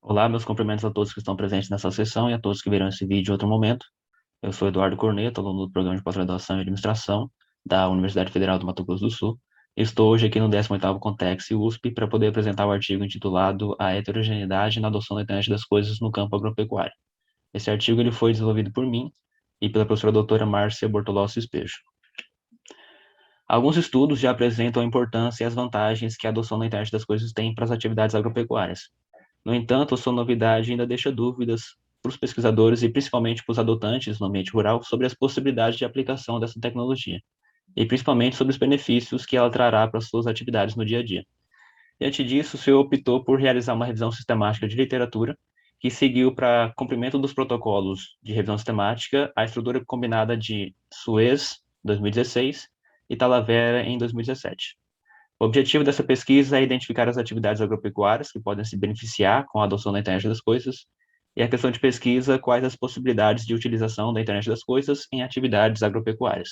Olá, meus cumprimentos a todos que estão presentes nessa sessão e a todos que verão esse vídeo em outro momento. Eu sou Eduardo Corneto, aluno do Programa de Pós-Graduação em Administração da Universidade Federal do Mato Grosso do Sul. Estou hoje aqui no 18º Contex USP para poder apresentar o artigo intitulado A Heterogeneidade na Adoção da Internet das Coisas no Campo Agropecuário. Esse artigo ele foi desenvolvido por mim e pela professora doutora Márcia Bortolossi Espejo. Alguns estudos já apresentam a importância e as vantagens que a adoção da internet das coisas tem para as atividades agropecuárias. No entanto, a sua novidade ainda deixa dúvidas para os pesquisadores e principalmente para os adotantes no ambiente rural sobre as possibilidades de aplicação dessa tecnologia, e principalmente sobre os benefícios que ela trará para as suas atividades no dia a dia. Diante disso, o senhor optou por realizar uma revisão sistemática de literatura, que seguiu para cumprimento dos protocolos de revisão sistemática a estrutura combinada de Suez, 2016, e Talavera, em 2017. O objetivo dessa pesquisa é identificar as atividades agropecuárias que podem se beneficiar com a adoção da internet das coisas, e a questão de pesquisa, quais as possibilidades de utilização da internet das coisas em atividades agropecuárias.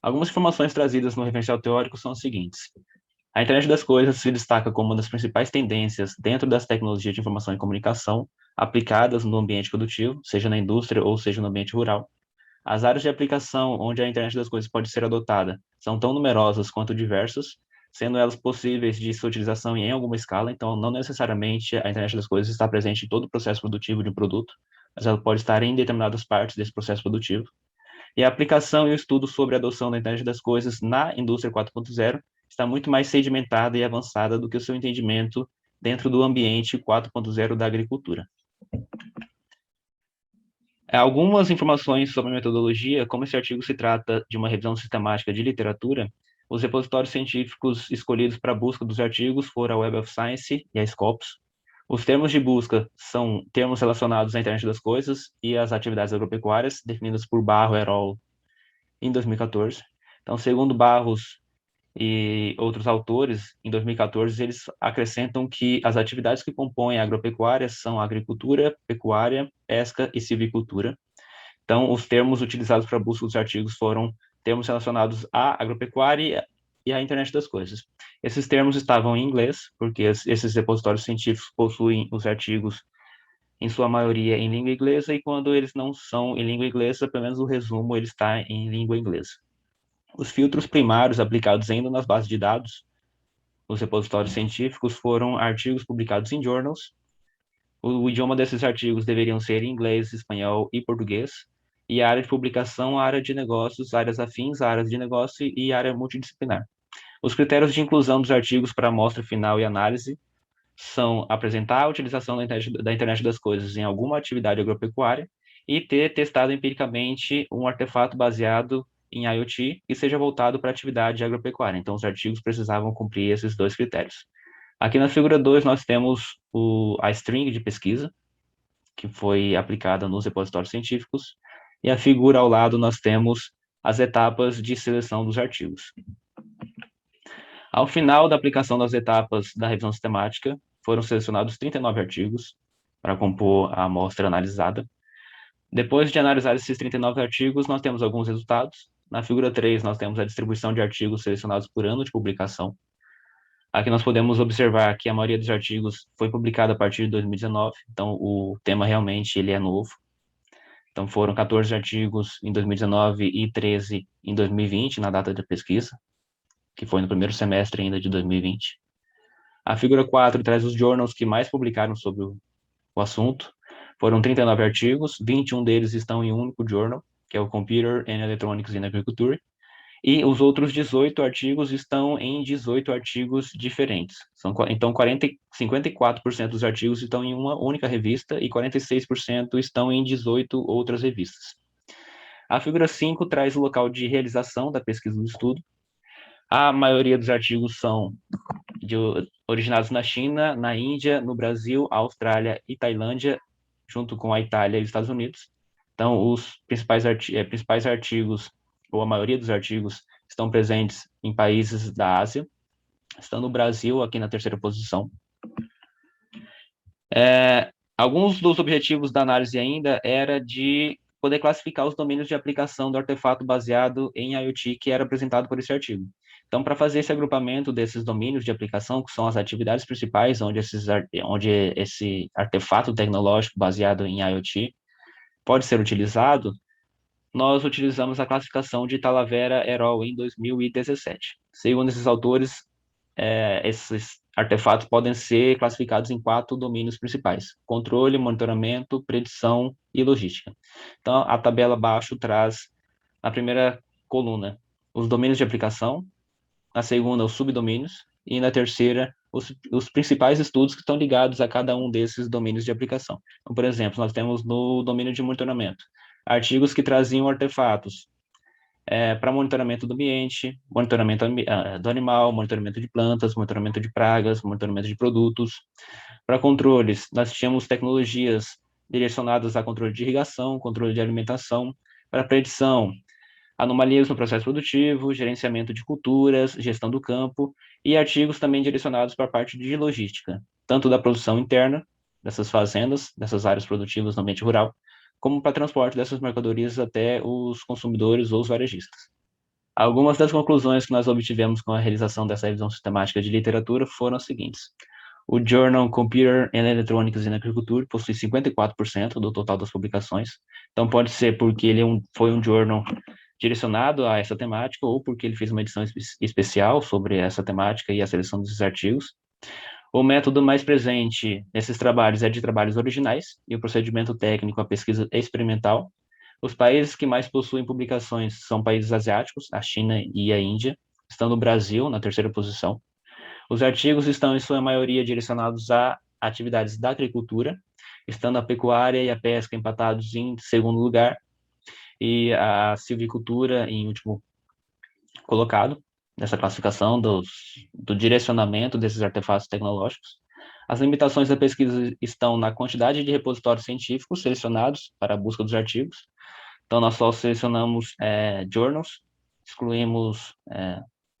Algumas informações trazidas no referencial teórico são as seguintes. A internet das coisas se destaca como uma das principais tendências dentro das tecnologias de informação e comunicação aplicadas no ambiente produtivo, seja na indústria ou seja no ambiente rural. As áreas de aplicação onde a internet das coisas pode ser adotada são tão numerosas quanto diversas, sendo elas possíveis de sua utilização em alguma escala, então não necessariamente a internet das coisas está presente em todo o processo produtivo de um produto, mas ela pode estar em determinadas partes desse processo produtivo. E a aplicação e o estudo sobre a adoção da internet das coisas na indústria 4.0 está muito mais sedimentada e avançada do que o seu entendimento dentro do ambiente 4.0 da agricultura. Algumas informações sobre a metodologia, como esse artigo se trata de uma revisão sistemática de literatura, os repositórios científicos escolhidos para a busca dos artigos foram a Web of Science e a Scopus. Os termos de busca são termos relacionados à internet das coisas e às atividades agropecuárias, definidos por Barro et al. Em 2014. Então, segundo Barros e outros autores, em 2014, eles acrescentam que as atividades que compõem a agropecuária são a agricultura, pecuária, pesca e silvicultura. Então, os termos utilizados para a busca dos artigos foram termos relacionados à agropecuária e à internet das coisas. Esses termos estavam em inglês, porque esses repositórios científicos possuem os artigos, em sua maioria, em língua inglesa, e quando eles não são em língua inglesa, pelo menos o resumo ele está em língua inglesa. Os filtros primários aplicados ainda nas bases de dados, os repositórios científicos, foram artigos publicados em journals. O idioma desses artigos deveriam ser inglês, espanhol e português. E a área de publicação, a área de negócios, áreas afins, áreas de negócio e área multidisciplinar. Os critérios de inclusão dos artigos para amostra final e análise são apresentar a utilização da internet das coisas em alguma atividade agropecuária e ter testado empiricamente um artefato baseado em IoT que seja voltado para a atividade agropecuária. Então, os artigos precisavam cumprir esses dois critérios. Aqui na figura 2, nós temos a string de pesquisa, que foi aplicada nos repositórios científicos, e a figura ao lado nós temos as etapas de seleção dos artigos. Ao final da aplicação das etapas da revisão sistemática, foram selecionados 39 artigos para compor a amostra analisada. Depois de analisar esses 39 artigos, nós temos alguns resultados. Na figura 3, nós temos a distribuição de artigos selecionados por ano de publicação. Aqui nós podemos observar que a maioria dos artigos foi publicada a partir de 2019, então o tema realmente ele é novo. Então foram 14 artigos em 2019 e 13 em 2020, na data da pesquisa, que foi no primeiro semestre ainda de 2020. A figura 4 traz os journals que mais publicaram sobre o assunto. Foram 39 artigos, 21 deles estão em um único journal, que é o Computer and Electronics in Agriculture, e os outros 18 artigos estão em 18 artigos diferentes. Então, 54% dos artigos estão em uma única revista e 46% estão em 18 outras revistas. A figura 5 traz o local de realização da pesquisa do estudo. A maioria dos artigos são originados na China, na Índia, no Brasil, Austrália e Tailândia, junto com a Itália e os Estados Unidos. Então, os principais artigos, ou a maioria dos artigos, estão presentes em países da Ásia, estando o Brasil aqui na terceira posição. Alguns dos objetivos da análise ainda era de poder classificar os domínios de aplicação do artefato baseado em IoT que era apresentado por esse artigo. Então, para fazer esse agrupamento desses domínios de aplicação, que são as atividades principais onde esse artefato tecnológico baseado em IoT pode ser utilizado, nós utilizamos a classificação de Talavera et al. Em 2017. Segundo esses autores, esses artefatos podem ser classificados em 4 domínios principais: controle, monitoramento, predição e logística. Então, a tabela abaixo traz, na primeira coluna, os domínios de aplicação, na segunda, os subdomínios, e na terceira, os principais estudos que estão ligados a cada um desses domínios de aplicação. Então, por exemplo, nós temos no domínio de monitoramento, artigos que traziam artefatos para monitoramento do ambiente, monitoramento do animal, monitoramento de plantas, monitoramento de pragas, monitoramento de produtos. Para controles, nós tínhamos tecnologias direcionadas a controle de irrigação, controle de alimentação. Para predição, anomalias no processo produtivo, gerenciamento de culturas, gestão do campo, e artigos também direcionados para a parte de logística, tanto da produção interna, dessas fazendas, dessas áreas produtivas no ambiente rural, como para transporte dessas mercadorias até os consumidores ou os varejistas. Algumas das conclusões que nós obtivemos com a realização dessa revisão sistemática de literatura foram as seguintes. O Journal Computer and Electronics in Agriculture possui 54% do total das publicações, então pode ser porque ele foi um journal direcionado a essa temática ou porque ele fez uma edição especial sobre essa temática e a seleção desses artigos. O método mais presente nesses trabalhos é de trabalhos originais e o procedimento técnico, a pesquisa experimental. Os países que mais possuem publicações são países asiáticos, a China e a Índia, estando o Brasil na terceira posição. Os artigos estão, em sua maioria, direcionados a atividades da agricultura, estando a pecuária e a pesca empatados em segundo lugar, e a silvicultura em último colocado, nessa classificação do direcionamento desses artefatos tecnológicos. As limitações da pesquisa estão na quantidade de repositórios científicos selecionados para a busca dos artigos. Então, nós só selecionamos journals, excluímos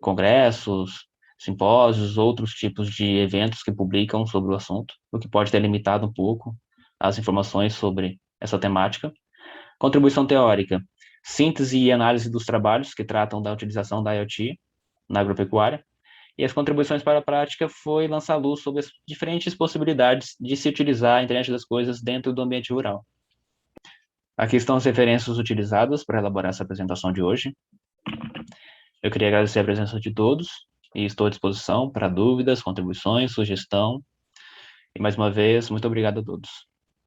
congressos, simpósios, outros tipos de eventos que publicam sobre o assunto, o que pode ter limitado um pouco as informações sobre essa temática. Contribuição teórica: síntese e análise dos trabalhos que tratam da utilização da IoT na agropecuária. E as contribuições para a prática foi lançar luz sobre as diferentes possibilidades de se utilizar a internet das coisas dentro do ambiente rural. Aqui estão as referências utilizadas para elaborar essa apresentação de hoje. Eu queria agradecer a presença de todos e estou à disposição para dúvidas, contribuições, sugestão. E mais uma vez, muito obrigado a todos.